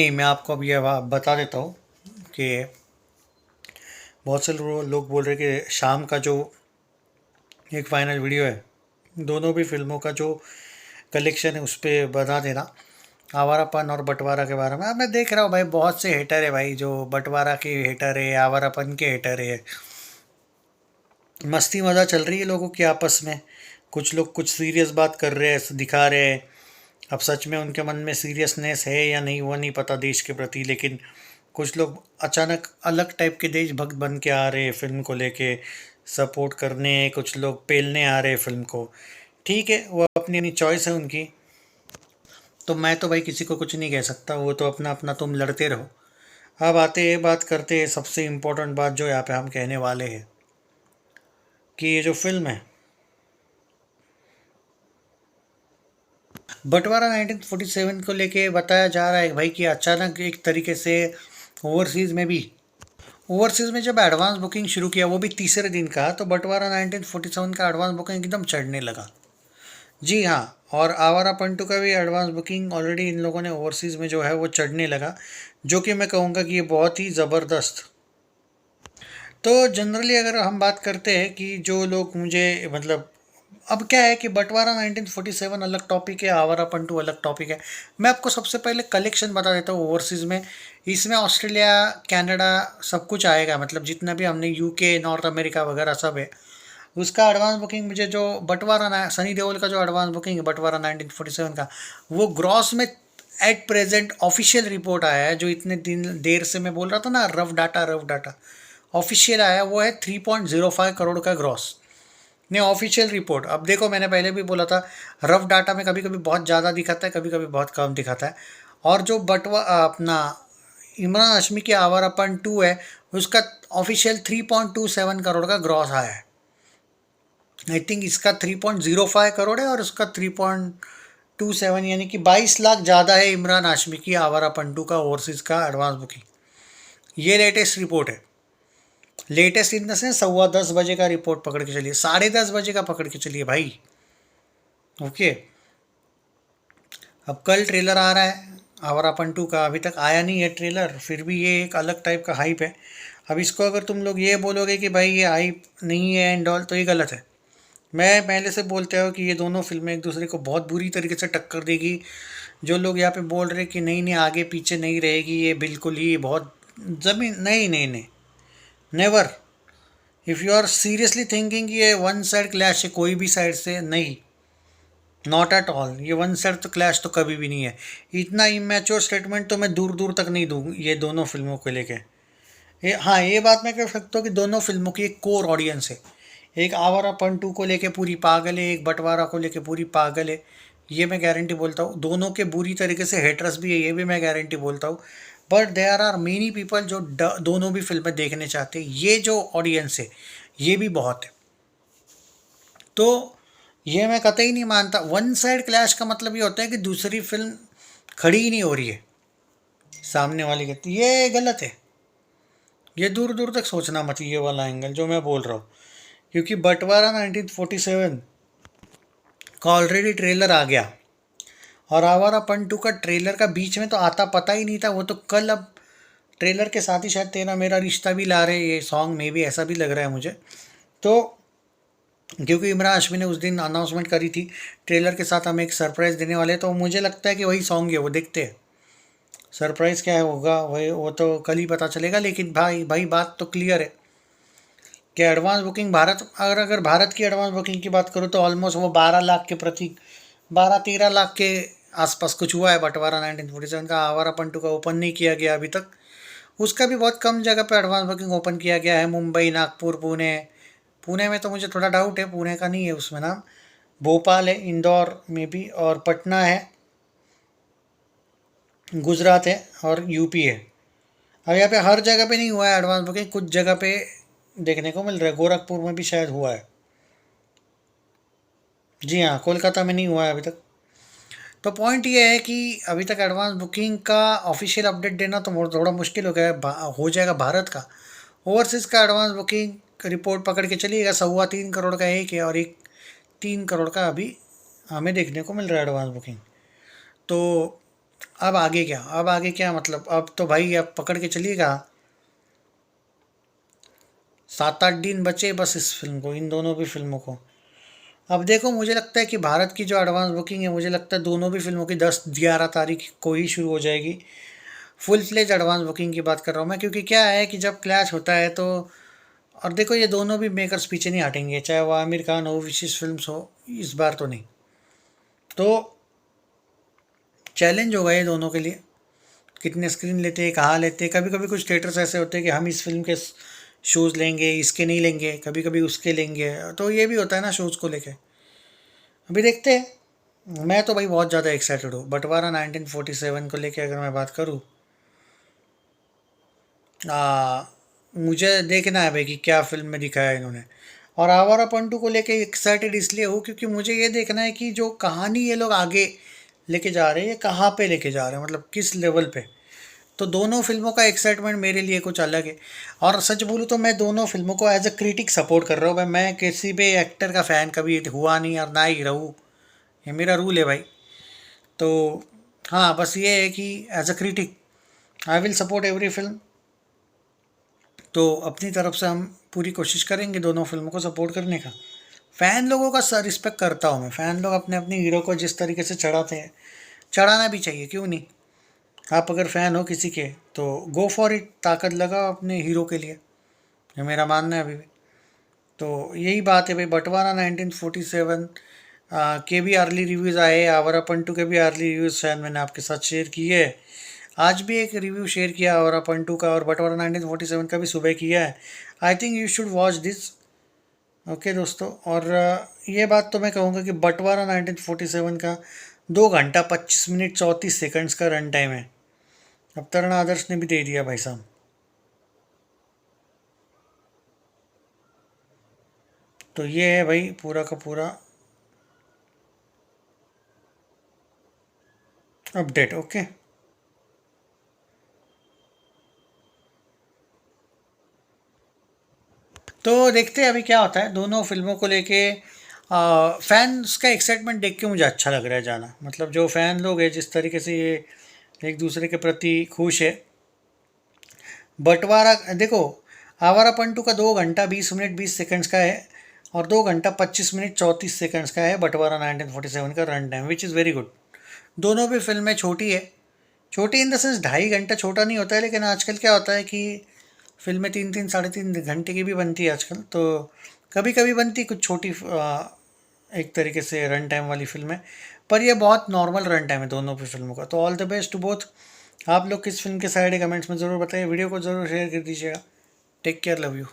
नहीं, मैं आपको अब ये बता देता हूँ कि बहुत से लोग बोल रहे हैं कि शाम का जो एक फाइनल वीडियो है, दोनों भी फिल्मों का जो कलेक्शन है उस पर बता देना। आवारापन और बंटवारा के बारे में अब मैं देख रहा हूँ भाई, बहुत से हेटर है भाई, जो बंटवारा के हेटर है, आवारापन के हेटर है। मस्ती मज़ा चल रही है लोगों की आपस में। कुछ लोग कुछ सीरियस बात कर रहे हैं, दिखा रहे हैं। अब सच में उनके मन में सीरियसनेस है या नहीं वो नहीं पता देश के प्रति, लेकिन कुछ लोग अचानक अलग टाइप के देशभक्त बन के आ रहे हैं फिल्म को लेके, सपोर्ट करने। कुछ लोग पेलने आ रहे हैं फिल्म को। ठीक है, वो अपनी अपनी चॉइस है उनकी। तो मैं तो भाई किसी को कुछ नहीं कह सकता, वो तो अपना अपना तुम लड़ते रहो। अब आते हैं, बात करते हैं सबसे इम्पोर्टेंट बात जो यहाँ पे हम कहने वाले हैं, कि ये जो फिल्म है बंटवारा 1947 को लेके बताया जा रहा है भाई कि अचानक एक तरीके से ओवरसीज़ में भी, ओवरसीज़ में जब एडवांस बुकिंग शुरू किया वो भी तीसरे दिन का, तो बंटवारा 1947 का एडवांस बुकिंग एकदम चढ़ने लगा। जी हाँ। और आवारा पंटू का भी एडवांस बुकिंग ऑलरेडी इन लोगों ने ओवरसीज़ में जो है वो चढ़ने लगा, जो कि मैं कहूँगा कि ये बहुत ही ज़बरदस्त। तो जनरली अगर हम बात करते हैं कि जो लोग मुझे मतलब, अब क्या है कि बंटवारा 1947 अलग टॉपिक है, आवारा पंटू अलग टॉपिक है। मैं आपको सबसे पहले कलेक्शन बता देता हूँ ओवरसीज़ में। इसमें ऑस्ट्रेलिया, कनाडा सब कुछ आएगा, मतलब जितना भी हमने यूके, नॉर्थ अमेरिका वगैरह सब है। उसका एडवांस बुकिंग मुझे जो सनी देओल का जो एडवांस बुकिंग है बंटवारा 1947 का, वो ग्रॉस में एट प्रेजेंट ऑफिशियल रिपोर्ट आया है, जो इतने दिन देर से मैं बोल रहा था ना, रफ डाटा ऑफिशियल आया, वो है 3.05 करोड़ का ग्रॉस। नहीं, ऑफिशियल रिपोर्ट। अब देखो, मैंने पहले भी बोला था, रफ डाटा में कभी कभी बहुत ज़्यादा दिखाता है, कभी कभी बहुत कम दिखाता है। और जो अपना इमरान हाशमी की आवारापन 2 है, उसका ऑफिशियल 3.27 करोड़ का ग्रॉस आया है। आई थिंक इसका 3.05 करोड़ है और उसका 3.27, यानी कि 22 लाख ज़्यादा है इमरान हाशमी की आवारा पंटू का ओवरसीज़ का एडवांस बुकिंग। ये लेटेस्ट रिपोर्ट है। लेटेस्ट इन द सेंस 10:15 बजे का रिपोर्ट पकड़ के चलिए, 10:30 बजे का पकड़ के चलिए भाई। ओके। अब कल ट्रेलर आ रहा है आवारा पंटू का, अभी तक आया नहीं है ट्रेलर, फिर भी ये एक अलग टाइप का हाइप है। अब इसको अगर तुम लोग ये बोलोगे कि भाई ये हाइप नहीं है एंड ऑल, तो ये गलत है। मैं पहले से बोलते हो कि ये दोनों फिल्में एक दूसरे को बहुत बुरी तरीके से टक्कर देगी। जो लोग यहाँ पे बोल रहे कि नहीं नहीं आगे पीछे नहीं रहेगी, ये बिल्कुल ही बहुत जमीन, नहीं नहीं नहीं, never. If you are seriously thinking ये वन साइड क्लैश है कोई भी साइड से, नहीं, नॉट एट ऑल। ये वन साइड तो क्लैश तो कभी भी नहीं है। इतना इमेच्योर स्टेटमेंट तो मैं दूर दूर तक नहीं दूँ ये दोनों फिल्मों को लेके। हाँ, ये बात मैं कह सकता हूँ कि दोनों फिल्मों की एक कोर ऑडियंस है। एक आवारा पंटू को लेके पूरी पागल है, एक बंटवारा को लेके पूरी पागल है। ये मैं गारंटी बोलता हूँ। दोनों के बुरी तरीके से हेटर्स भी है, ये भी मैं गारंटी बोलता हूँ। But there are many people जो दोनों भी फिल्में देखने चाहते हैं। ये जो ऑडियंस है, ये भी बहुत है। तो ये मैं कतई नहीं मानता। वन साइड क्लैश का मतलब ये होता है कि दूसरी फिल्म खड़ी ही नहीं हो रही है सामने वाली के, तो ये गलत है। ये दूर दूर तक सोचना मत, ये वाला एंगल जो मैं बोल रहा हूँ। क्योंकि बंटवारा 1947 का ऑलरेडी ट्रेलर आ गया, और आवारा पंटू का ट्रेलर का बीच में तो आता पता ही नहीं था। वो तो कल, अब ट्रेलर के साथ ही शायद तेरा मेरा रिश्ता भी ला रहे ये सॉन्ग में भी, ऐसा भी लग रहा है मुझे। तो क्योंकि इमरान हाशमी ने उस दिन अनाउंसमेंट करी थी ट्रेलर के साथ हमें एक सरप्राइज़ देने वाले हैं, तो मुझे लगता है कि वही सॉन्ग है, वो देखते हैं सरप्राइज़ क्या होगा, वही वो तो कल ही पता चलेगा। लेकिन भाई भाई बात तो क्लियर है कि एडवांस बुकिंग भारत, अगर भारत की एडवांस बुकिंग की बात करूँ तो ऑलमोस्ट वो 12 लाख के प्रति, 12-13 लाख के आसपास कुछ हुआ है बंटवारा 1947 का। आवारा पंटू का ओपन नहीं किया गया अभी तक। उसका भी बहुत कम जगह पे एडवांस बुकिंग ओपन किया गया है, मुंबई, नागपुर, पुणे। पुणे में तो मुझे थोड़ा डाउट है, पुणे का नहीं है उसमें नाम। भोपाल है, इंदौर में भी, और पटना है, गुजरात है, और यूपी है। अब यहाँ पे हर जगह पे नहीं हुआ है एडवांस बुकिंग, कुछ जगह पे देखने को मिल रहा है। गोरखपुर में भी शायद हुआ है। जी हाँ, कोलकाता में नहीं हुआ है अभी तक। तो पॉइंट ये है कि अभी तक एडवांस बुकिंग का ऑफिशियल अपडेट देना तो थोड़ा मुश्किल हो गया है। हो जाएगा भारत का। ओवरसीज़ का एडवांस बुकिंग रिपोर्ट पकड़ के चलिएगा, 3.25 करोड़ का एक है, और एक 3 करोड़ का अभी हमें देखने को मिल रहा है एडवांस बुकिंग। तो अब आगे क्या, अब आगे क्या मतलब, अब तो भाई अब पकड़ के चलिएगा। 7-8 दिन बचे बस इस फिल्म को, इन दोनों भी फिल्मों को। अब देखो, मुझे लगता है कि भारत की जो एडवांस बुकिंग है, मुझे लगता है दोनों भी फिल्मों की 10-11 तारीख को ही शुरू हो जाएगी। फुल फ्लेज एडवांस बुकिंग की बात कर रहा हूँ मैं, क्योंकि क्या है कि जब क्लैश होता है तो, और देखो ये दोनों भी मेकर्स पीछे नहीं हटेंगे, चाहे वो आमिर खान हो, विशेष फिल्म्स हो, इस बार तो नहीं। तो चैलेंज होगा ये दोनों के लिए, कितने स्क्रीन लेते हैं, कहाँ लेते हैं। कभी कभी कुछ थिएटर्स ऐसे होते हैं कि हम इस फिल्म के शोज़ लेंगे, इसके नहीं लेंगे, कभी कभी उसके लेंगे, तो ये भी होता है ना शोज़ को लेके। अभी देखते हैं। मैं तो भाई बहुत ज़्यादा एक्साइटेड हूँ बंटवारा 1947 को लेके, अगर मैं बात करूँ। मुझे देखना है भाई कि क्या फिल्म में दिखाया है इन्होंने। और आवारा पंटू को लेके एक्साइटेड इसलिए हूँ क्योंकि मुझे ये देखना है कि जो कहानी ये लोग आगे लेके जा रहे हैं, ये कहाँ पे लेके जा रहे हैं, मतलब किस लेवल पे। तो दोनों फिल्मों का एक्साइटमेंट मेरे लिए कुछ अलग है। और सच बोलूँ तो मैं दोनों फिल्मों को एज अ क्रिटिक सपोर्ट कर रहा हूँ भाई। मैं किसी भी एक्टर का फ़ैन कभी हुआ नहीं और ना ही रहूँ, ये मेरा रूल है भाई। तो हाँ, बस ये है कि as a critic I will support every film. तो अपनी तरफ से हम पूरी कोशिश करेंगे दोनों फिल्मों को सपोर्ट करने का। फ़ैन लोगों का रिस्पेक्ट करता हूँ मैं। फ़ैन लोग अपने अपने हीरो को जिस तरीके से चढ़ाते हैं, चढ़ाना भी चाहिए, क्यों नहीं। आप अगर फ़ैन हो किसी के तो गो फॉर इट, ताकत लगाओ अपने हीरो के लिए, ये मेरा मानना है अभी भी। तो यही बात है भाई। बंटवारा 1947 के भी अर्ली रिव्यूज़ आए, आवारा पंटू के भी अर्ली रिव्यूज़ शायद मैंने आपके साथ शेयर किए है। आज भी एक रिव्यू शेयर किया आवारा पंटू का, और बंटवारा 1947 का भी सुबह किया है। I think you should watch this. Okay दोस्तों, और ये बात तो मैं कहूँगा कि बंटवारा 1947 का 2 घंटा 25 मिनट 34 सेकंड्स का रन टाइम है। अब तरुण आदर्श ने भी दे दिया भाई साहब। तो ये है भाई पूरा का पूरा अपडेट। ओके, तो देखते हैं अभी क्या होता है दोनों फिल्मों को लेके। फैंस का एक्साइटमेंट देख के मुझे अच्छा लग रहा है जाना, मतलब जो फैन लोग हैं जिस तरीके से ये एक दूसरे के प्रति खुश है। बंटवारा देखो, आवारा पंटू का 2 घंटा 20 मिनट 20 सेकंड्स का है, और 2 घंटा 25 मिनट 34 सेकंड्स का है बंटवारा 1947 का run time, which is very good. दोनों भी फिल्में छोटी है। छोटी इन द सेंस 2.5 घंटा छोटा नहीं होता है, लेकिन आजकल क्या होता है कि फिल्में 3-3 साढ़े 3 घंटे की भी बनती है आजकल। तो कभी कभी बनती कुछ छोटी एक तरीके से रन टाइम वाली फिल्में। पर ये बहुत नॉर्मल रन टाइम है दोनों भी फिल्मों का। तो all the best to both. आप लोग किस फिल्म के साइड है कमेंट्स में ज़रूर बताइए, वीडियो को ज़रूर शेयर कर दीजिएगा। Take care, love you.